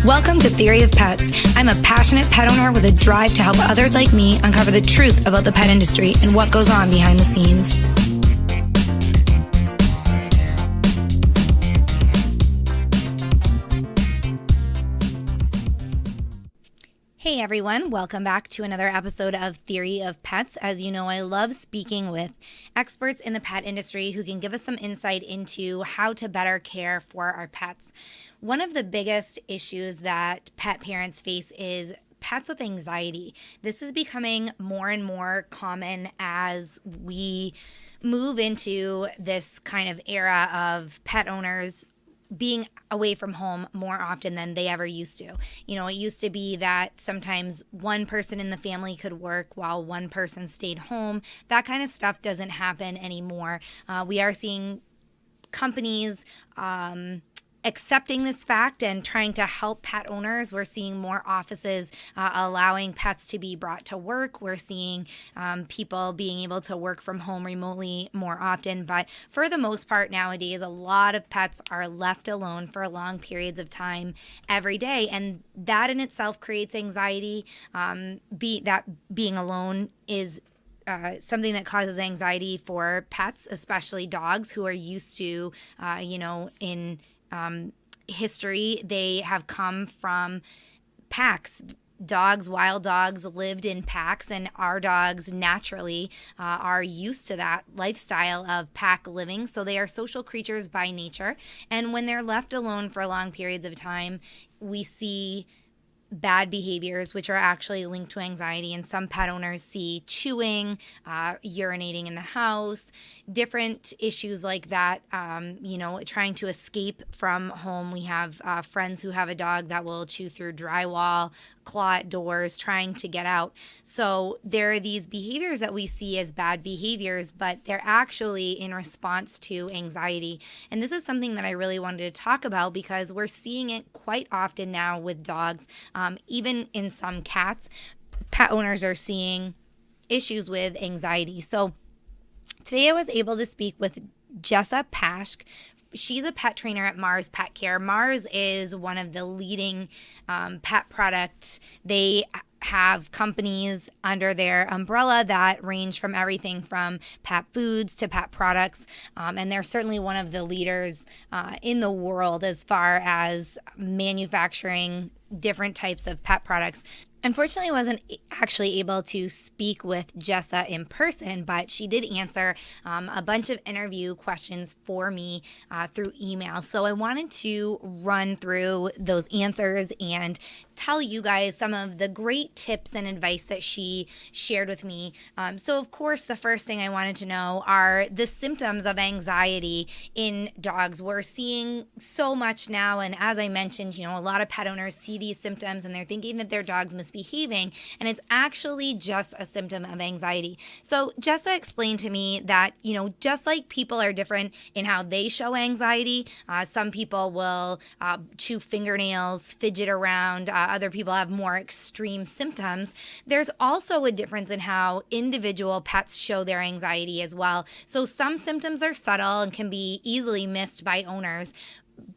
Welcome to Theory of Pets. I'm a passionate pet owner with a drive to help others like me uncover the truth about the pet industry and what goes on behind the scenes. Hey everyone, welcome back to another episode of Theory of Pets. As you know, I love speaking with experts in the pet industry who can give us some insight into how to better care for our pets. One of the biggest issues that pet parents face is pets with anxiety. This is becoming more and more common as we move into this kind of era of pet owners being away from home more often than they ever used to. You know, it used to be that sometimes one person in the family could work while one person stayed home. That kind of stuff doesn't happen anymore. We are seeing companies accepting this fact and trying to help pet owners. We're seeing more offices allowing pets to be brought to work. We're seeing people being able to work from home remotely more often. But for the most part nowadays, a lot of pets are left alone for long periods of time every day. And that in itself creates anxiety. Being alone is something that causes anxiety for pets, especially dogs who are used to, in history, they have come from packs. Wild dogs lived in packs, and our dogs naturally are used to that lifestyle of pack living. So they are social creatures by nature. And when they're left alone for long periods of time, we see bad behaviors, which are actually linked to anxiety. And some pet owners see chewing, urinating in the house, different issues like that, trying to escape from home. We have friends who have a dog that will chew through drywall, claw at doors, trying to get out. So there are these behaviors that we see as bad behaviors, but they're actually in response to anxiety. And this is something that I really wanted to talk about because we're seeing it quite often now with dogs. Even in some cats, pet owners are seeing issues with anxiety. So today I was able to speak with Jessa Pashk. She's a pet trainer at Mars Petcare. Mars is one of the leading pet products. They have companies under their umbrella that range from everything from pet foods to pet products. And they're certainly one of the leaders in the world as far as manufacturing different types of pet products. Unfortunately, I wasn't actually able to speak with Jessa in person, but she did answer a bunch of interview questions for me through email. So I wanted to run through those answers and tell you guys some of the great tips and advice that she shared with me. So of course, the first thing I wanted to know are the symptoms of anxiety in dogs. We're seeing so much now. And as I mentioned, a lot of pet owners see these symptoms and they're thinking that their dog's misbehaving, and it's actually just a symptom of anxiety. So Jessa explained to me that, just like people are different in how they show anxiety, some people will chew fingernails, fidget around, other people have more extreme symptoms. There's also a difference in how individual pets show their anxiety as well. So some symptoms are subtle and can be easily missed by owners,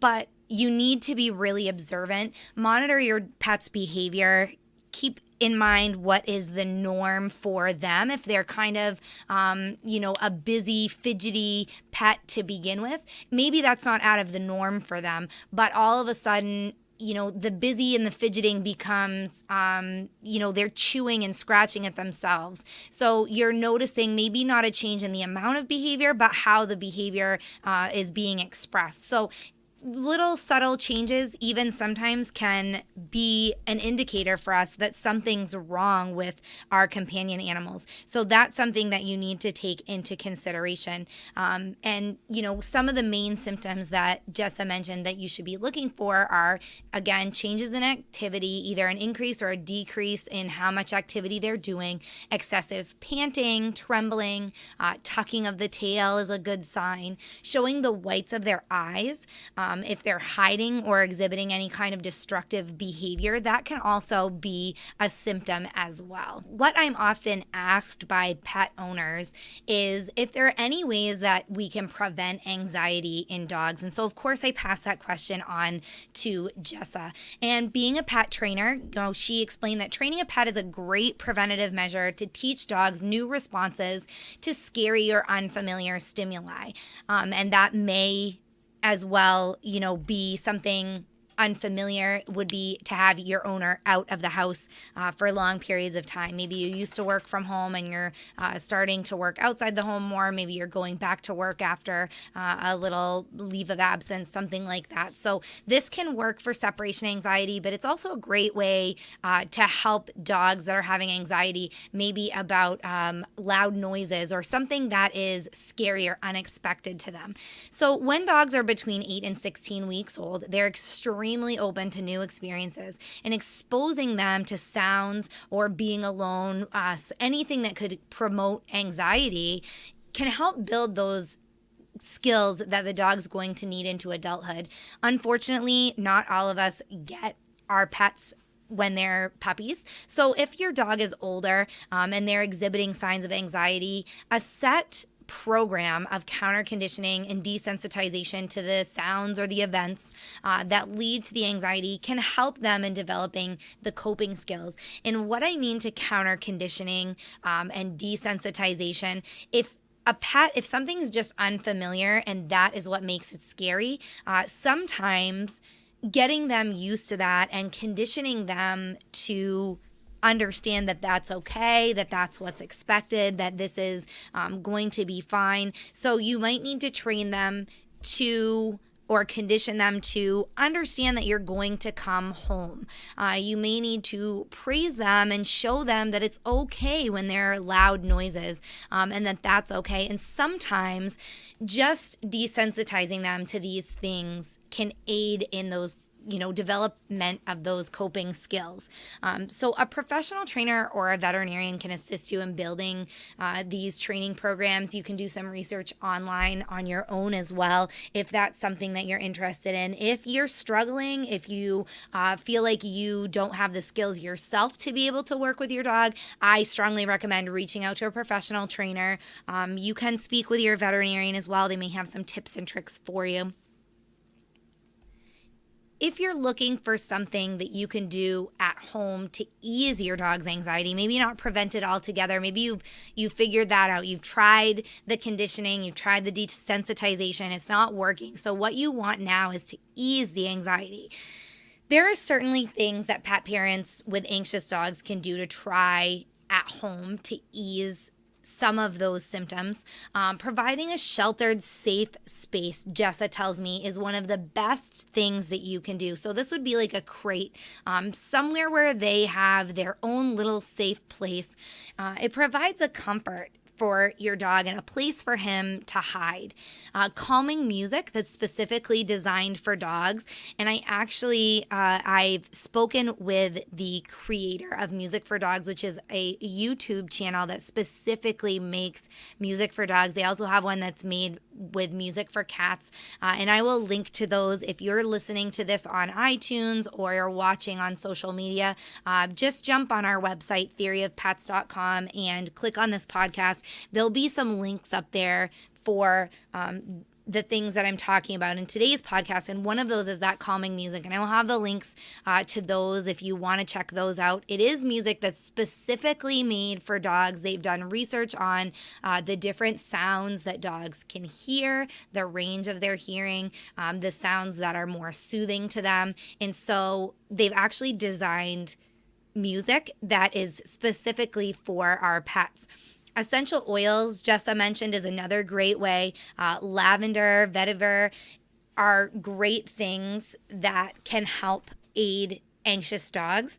but you need to be really observant, monitor your pet's behavior, keep in mind what is the norm for them. If they're kind of, a busy, fidgety pet to begin with, maybe that's not out of the norm for them, but all of a sudden, the busy and the fidgeting becomes, they're chewing and scratching at themselves. So you're noticing maybe not a change in the amount of behavior, but how the behavior is being expressed. So little subtle changes even sometimes can be an indicator for us that something's wrong with our companion animals. So that's something that you need to take into consideration. Some of the main symptoms that Jessa mentioned that you should be looking for are, again, changes in activity, either an increase or a decrease in how much activity they're doing, excessive panting, trembling, tucking of the tail is a good sign, showing the whites of their eyes. If they're hiding or exhibiting any kind of destructive behavior, that can also be a symptom as well. What I'm often asked by pet owners is if there are any ways that we can prevent anxiety in dogs. And so, of course, I pass that question on to Jessa. And being a pet trainer, she explained that training a pet is a great preventative measure to teach dogs new responses to scary or unfamiliar stimuli. And that may as well, be something unfamiliar would be to have your owner out of the house for long periods of time. Maybe you used to work from home and you're starting to work outside the home more. Maybe you're going back to work after a little leave of absence, something like that. So this can work for separation anxiety, but it's also a great way to help dogs that are having anxiety, maybe about loud noises or something that is scary or unexpected to them. So when dogs are between 8 and 16 weeks old, they're extremely open to new experiences, and exposing them to sounds or being alone, anything that could promote anxiety, can help build those skills that the dog's going to need into adulthood. Unfortunately, not all of us get our pets when they're puppies. So if your dog is older and they're exhibiting signs of anxiety, a set program of counter conditioning and desensitization to the sounds or the events that lead to the anxiety can help them in developing the coping skills. And what I mean to counter conditioning and desensitization, if something's just unfamiliar and that is what makes it scary, sometimes getting them used to that and conditioning them to understand that that's okay, that that's what's expected, that this is going to be fine. So you might need to train them to or condition them to understand that you're going to come home. You may need to praise them and show them that it's okay when there are loud noises and that that's okay. And sometimes just desensitizing them to these things can aid in those development of those coping skills. So a professional trainer or a veterinarian can assist you in building these training programs. You can do some research online on your own as well, if that's something that you're interested in. If you're struggling, if you feel like you don't have the skills yourself to be able to work with your dog, I strongly recommend reaching out to a professional trainer. You can speak with your veterinarian as well. They may have some tips and tricks for you. If you're looking for something that you can do at home to ease your dog's anxiety, maybe not prevent it altogether, maybe you've figured that out. You've tried the conditioning, you've tried the desensitization, it's not working. So what you want now is to ease the anxiety. There are certainly things that pet parents with anxious dogs can do to try at home to ease some of those symptoms. Providing a sheltered, safe space, Jessa tells me, is one of the best things that you can do. So this would be like a crate, somewhere where they have their own little safe place. It provides a comfort for your dog and a place for him to hide. Calming music that's specifically designed for dogs. And I've spoken with the creator of Music for Dogs, which is a YouTube channel that specifically makes music for dogs. They also have one that's made with music for cats. And I will link to those if you're listening to this on iTunes or you're watching on social media. Just jump on our website, theoryofpets.com, and click on this podcast. There'll be some links up there for the things that I'm talking about in today's podcast. And one of those is that calming music. And I will have the links to those if you want to check those out. It is music that's specifically made for dogs. They've done research on the different sounds that dogs can hear, the range of their hearing, the sounds that are more soothing to them. And so they've actually designed music that is specifically for our pets. Essential oils, Jessa mentioned, is another great way. Lavender, vetiver are great things that can help aid anxious dogs.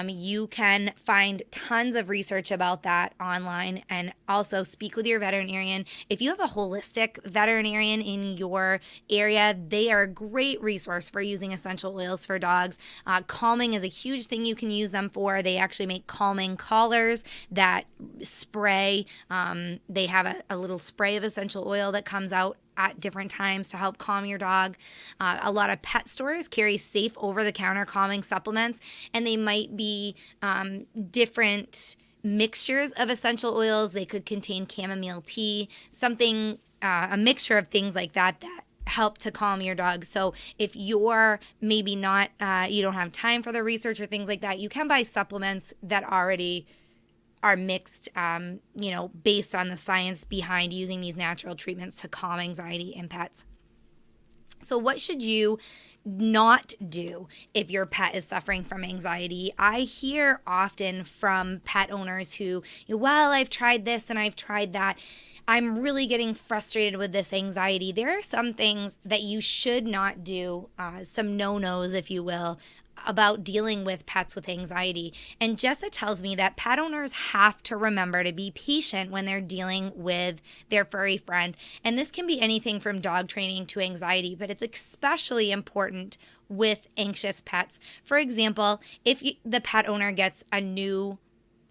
You can find tons of research about that online, and also speak with your veterinarian. If you have a holistic veterinarian in your area, they are a great resource for using essential oils for dogs. Calming is a huge thing you can use them for. They actually make calming collars that spray. They have a little spray of essential oil that comes out at different times to help calm your dog. A lot of pet stores carry safe over-the-counter calming supplements, and they might be different mixtures of essential oils. They could contain chamomile tea, something, a mixture of things like that help to calm your dog. So if you're maybe not, you don't have time for the research or things like that, you can buy supplements that already are mixed, based on the science behind using these natural treatments to calm anxiety in pets. So what should you not do if your pet is suffering from anxiety? I hear often from pet owners who, well, I've tried this and I've tried that. I'm really getting frustrated with this anxiety. There are some things that you should not do, some no-nos, if you will, about dealing with pets with anxiety. And Jessa tells me that pet owners have to remember to be patient when they're dealing with their furry friend. And this can be anything from dog training to anxiety, but it's especially important with anxious pets. For example, if the pet owner gets a new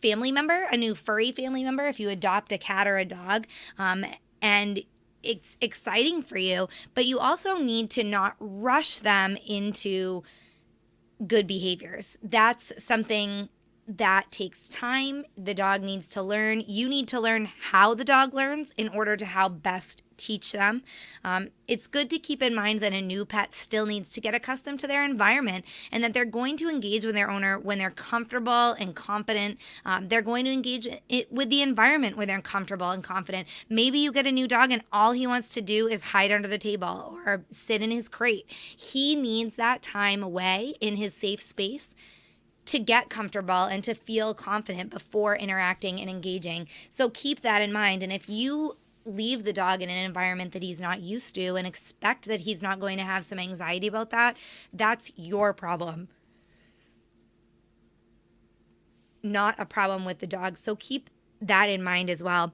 family member, a new furry family member, if you adopt a cat or a dog, and it's exciting for you, but you also need to not rush them into good behaviors. That's something that takes time. The dog needs to learn. You need to learn how the dog learns in order to how best teach them. It's good to keep in mind that a new pet still needs to get accustomed to their environment and that they're going to engage with their owner when they're comfortable and confident. They're going to engage with the environment when they're comfortable and confident. Maybe you get a new dog and all he wants to do is hide under the table or sit in his crate. He needs that time away in his safe space to get comfortable and to feel confident before interacting and engaging. So keep that in mind. And if you leave the dog in an environment that he's not used to and expect that he's not going to have some anxiety about that, that's your problem, not a problem with the dog. So keep that in mind as well.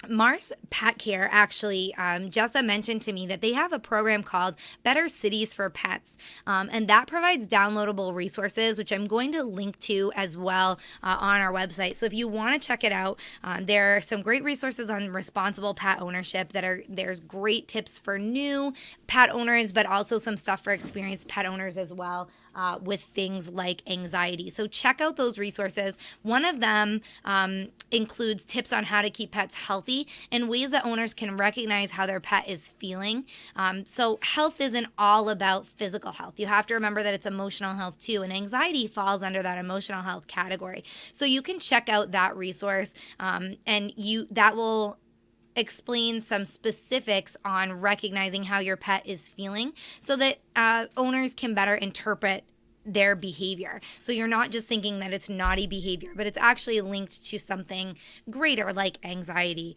Mars Petcare, actually, Jessa mentioned to me that they have a program called Better Cities for Pets, and that provides downloadable resources, which I'm going to link to as well on our website. So if you want to check it out, there are some great resources on responsible pet ownership there's great tips for new pet owners, but also some stuff for experienced pet owners as well, with things like anxiety. So check out those resources. One of them includes tips on how to keep pets healthy and ways that owners can recognize how their pet is feeling. So health isn't all about physical health. You have to remember that it's emotional health too, and anxiety falls under that emotional health category. So you can check out that resource, and that will explain some specifics on recognizing how your pet is feeling so that owners can better interpret their behavior. So you're not just thinking that it's naughty behavior, but it's actually linked to something greater like anxiety.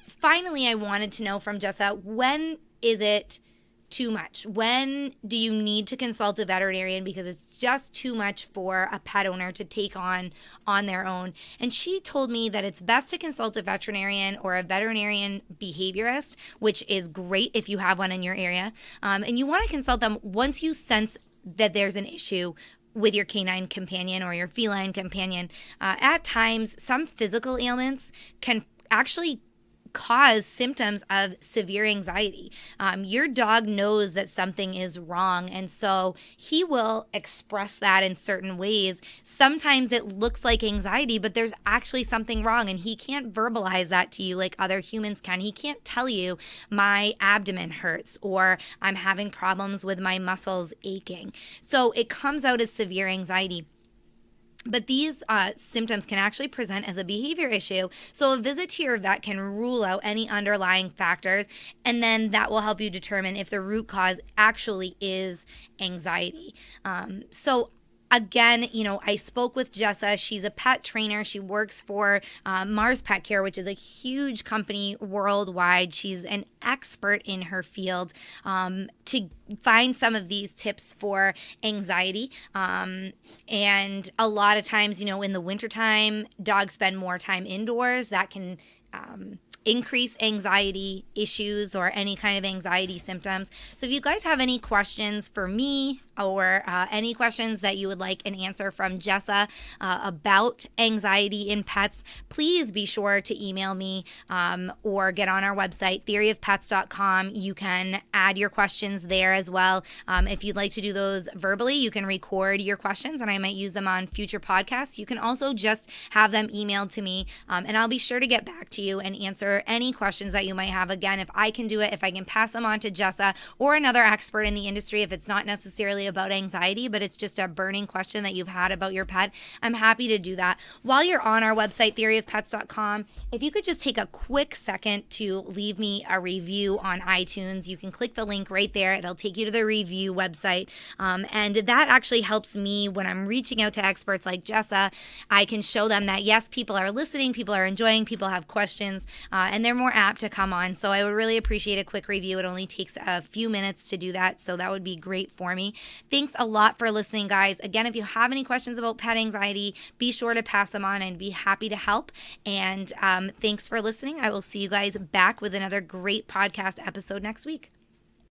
Finally, I wanted to know from Jessa, when is it too much? When do you need to consult a veterinarian because it's just too much for a pet owner to take on their own? And she told me that it's best to consult a veterinarian or a veterinarian behaviorist, which is great if you have one in your area. And you want to consult them once you sense that there's an issue with your canine companion or your feline companion. At times, some physical ailments can actually cause symptoms of severe anxiety. Your dog knows that something is wrong, and so he will express that in certain ways. Sometimes it looks like anxiety, but there's actually something wrong, and he can't verbalize that to you like other humans can. He can't tell you, my abdomen hurts, or I'm having problems with my muscles aching. So it comes out as severe anxiety. But these symptoms can actually present as a behavior issue. So a visit to your vet can rule out any underlying factors, and then that will help you determine if the root cause actually is anxiety. So again, I spoke with Jessa. She's a pet trainer. She works for Mars Petcare, which is a huge company worldwide. She's an expert in her field to find some of these tips for anxiety. And a lot of times, in the wintertime, dogs spend more time indoors. That can increase anxiety issues or any kind of anxiety symptoms. So if you guys have any questions for me or any questions that you would like an answer from Jessa about anxiety in pets, please be sure to email me or get on our website, theoryofpets.com. You can add your questions there as well. If you'd like to do those verbally, you can record your questions and I might use them on future podcasts. You can also just have them emailed to me and I'll be sure to get back to you and answer any questions that you might have. Again, if I can do it, if I can pass them on to Jessa or another expert in the industry, if it's not necessarily about anxiety, but it's just a burning question that you've had about your pet, I'm happy to do that. While you're on our website, theoryofpets.com, if you could just take a quick second to leave me a review on iTunes, you can click the link right there. It'll take you to the review website. And that actually helps me when I'm reaching out to experts like Jessa. I can show them that, yes, people are listening, people are enjoying, people have questions, and they're more apt to come on. So I would really appreciate a quick review. It only takes a few minutes to do that. So that would be great for me. Thanks a lot for listening, guys. Again, if you have any questions about pet anxiety, be sure to pass them on and be happy to help. And thanks for listening. I will see you guys back with another great podcast episode next week.